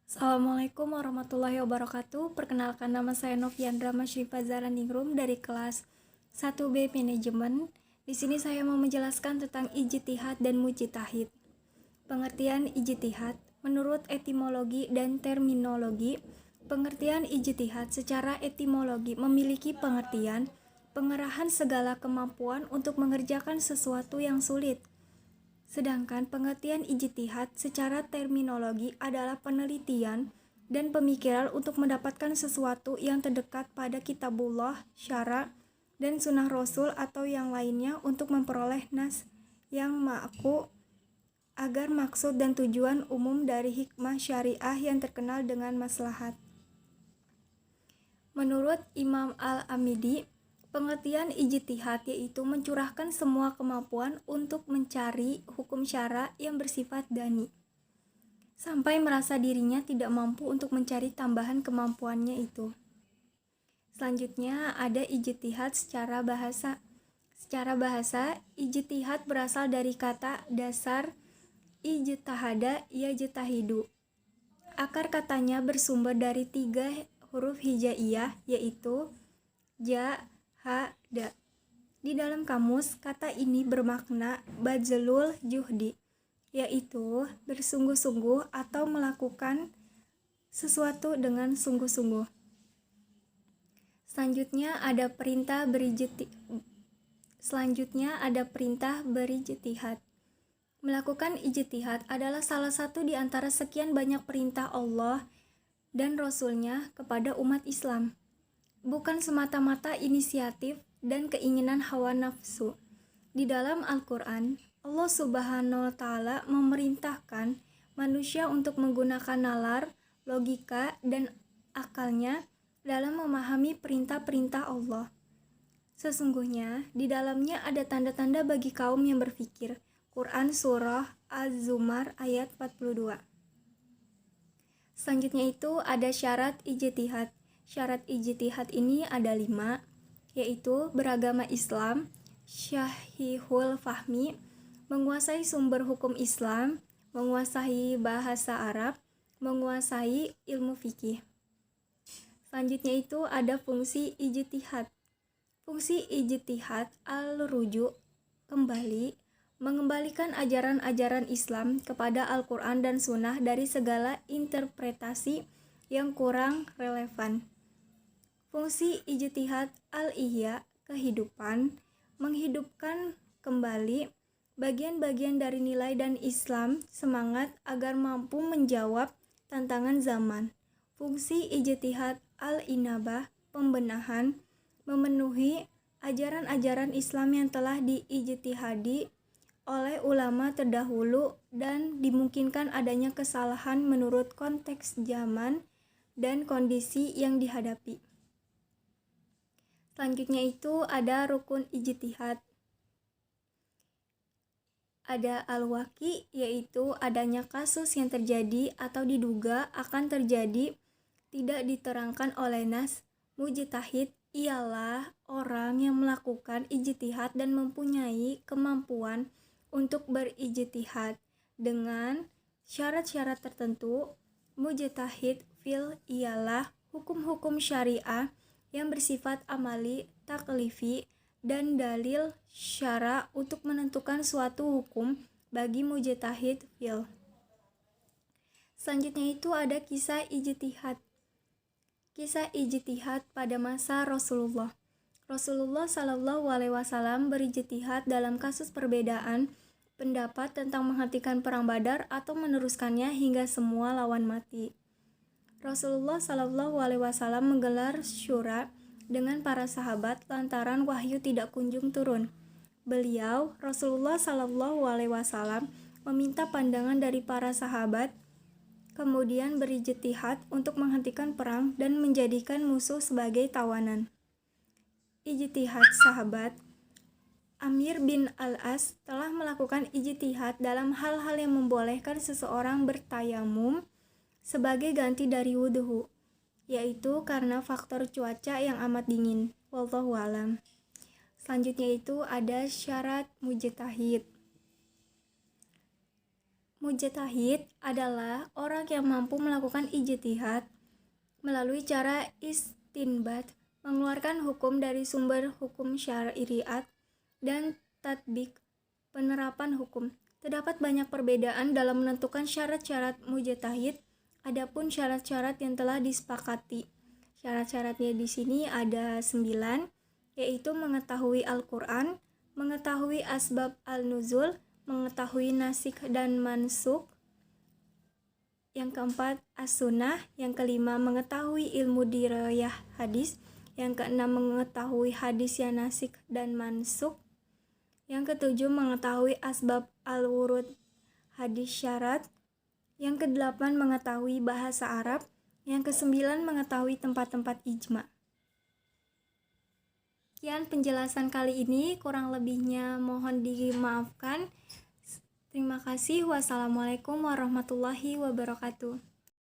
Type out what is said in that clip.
Assalamualaikum warahmatullahi wabarakatuh. Perkenalkan, nama saya Noviandra Masyrifa Zaraningrum dari kelas 1B Manajemen. Di sini saya mau menjelaskan tentang ijtihad dan mujtahid. Pengertian ijtihad menurut etimologi dan terminologi. Pengertian ijtihad secara etimologi memiliki pengertian pengerahan segala kemampuan untuk mengerjakan sesuatu yang sulit. Sedangkan pengertian ijtihad secara terminologi adalah penelitian dan pemikiran untuk mendapatkan sesuatu yang terdekat pada kitabullah, syara, dan sunnah rasul atau yang lainnya untuk memperoleh nas yang ma'ku agar maksud dan tujuan umum dari hikmah syariah yang terkenal dengan maslahat. Menurut Imam Al-Amidi, pengertian ijtihad yaitu mencurahkan semua kemampuan untuk mencari hukum syara yang bersifat dani, sampai merasa dirinya tidak mampu untuk mencari tambahan kemampuannya itu. Selanjutnya ada ijtihad secara bahasa. Secara bahasa, ijtihad berasal dari kata dasar ijtahada yajtahidu. Akar katanya bersumber dari 3 huruf hijaiyah, yaitu ja, ha, da. Di dalam kamus, kata ini bermakna badzlul juhdi, yaitu bersungguh-sungguh atau melakukan sesuatu dengan sungguh-sungguh. Selanjutnya ada perintah berijtihad. Melakukan ijtihad adalah salah satu di antara sekian banyak perintah Allah dan Rasul-Nya kepada umat Islam. Bukan semata-mata inisiatif dan keinginan hawa nafsu. Di dalam Al-Quran, Allah Subhanahu wa Ta'ala memerintahkan manusia untuk menggunakan nalar, logika, dan akalnya dalam memahami perintah-perintah Allah. Sesungguhnya, di dalamnya ada tanda-tanda bagi kaum yang berpikir. Quran Surah Az-Zumar ayat 42. Selanjutnya itu ada syarat ijtihad. Syarat ijtihad ini ada 5, yaitu beragama Islam, syahihul fahmi, menguasai sumber hukum Islam, menguasai bahasa Arab, menguasai ilmu fikih. Selanjutnya itu ada fungsi ijtihad. Fungsi ijtihad al-ruju', kembali, mengembalikan ajaran-ajaran Islam kepada Al-Quran dan Sunnah dari segala interpretasi yang kurang relevan. Fungsi ijtihad al-ihya, kehidupan, menghidupkan kembali bagian-bagian dari nilai dan Islam semangat agar mampu menjawab tantangan zaman. Fungsi ijtihad al-inabah, pembenahan, memenuhi ajaran-ajaran Islam yang telah diijtihadi oleh ulama terdahulu dan dimungkinkan adanya kesalahan menurut konteks zaman dan kondisi yang dihadapi. Selanjutnya itu ada rukun ijtihad. Ada al-waqi, yaitu adanya kasus yang terjadi atau diduga akan terjadi tidak diterangkan oleh nas. Mujtahid ialah orang yang melakukan ijtihad dan mempunyai kemampuan untuk berijtihad dengan syarat-syarat tertentu. Mujtahid fil ialah hukum-hukum syariah yang bersifat amali, taklifi, dan dalil syara untuk menentukan suatu hukum bagi mujtahid fil. Selanjutnya itu ada kisah ijtihad. Kisah ijtihad pada masa Rasulullah. Rasulullah Shallallahu Alaihi Wasallam berijtihad dalam kasus perbedaan pendapat tentang menghentikan perang Badar atau meneruskannya hingga semua lawan mati. Rasulullah Shallallahu Alaihi Wasallam menggelar syura dengan para sahabat lantaran wahyu tidak kunjung turun. Rasulullah Shallallahu Alaihi Wasallam meminta pandangan dari para sahabat, kemudian berijtihad untuk menghentikan perang dan menjadikan musuh sebagai tawanan. Ijtihad sahabat. Amir bin Al-As telah melakukan ijtihad dalam hal-hal yang membolehkan seseorang bertayamum sebagai ganti dari wudhu, yaitu karena faktor cuaca yang amat dingin. Wallahu a'lam. Selanjutnya itu ada syarat mujtahid. Mujtahid adalah orang yang mampu melakukan ijtihad melalui cara istinbat, mengeluarkan hukum dari sumber hukum syariat, dan tatbik, penerapan hukum. Terdapat banyak perbedaan dalam menentukan syarat-syarat mujtahid, adapun syarat-syarat yang telah disepakati. Syarat-syaratnya di sini ada 9, yaitu mengetahui Al-Quran, mengetahui asbab al-nuzul, mengetahui nasikh dan mansukh. Yang keempat, as-sunnah. Yang kelima, mengetahui ilmu dirayah hadis. Yang keenam, mengetahui hadis yang nasikh dan mansukh. Yang ketujuh, mengetahui asbab al-wurud hadis syarat. Yang kedelapan, mengetahui bahasa Arab. Yang kesembilan, mengetahui tempat-tempat ijma. Sekian penjelasan kali ini, kurang lebihnya mohon dimaafkan. Terima kasih. Wassalamualaikum warahmatullahi wabarakatuh.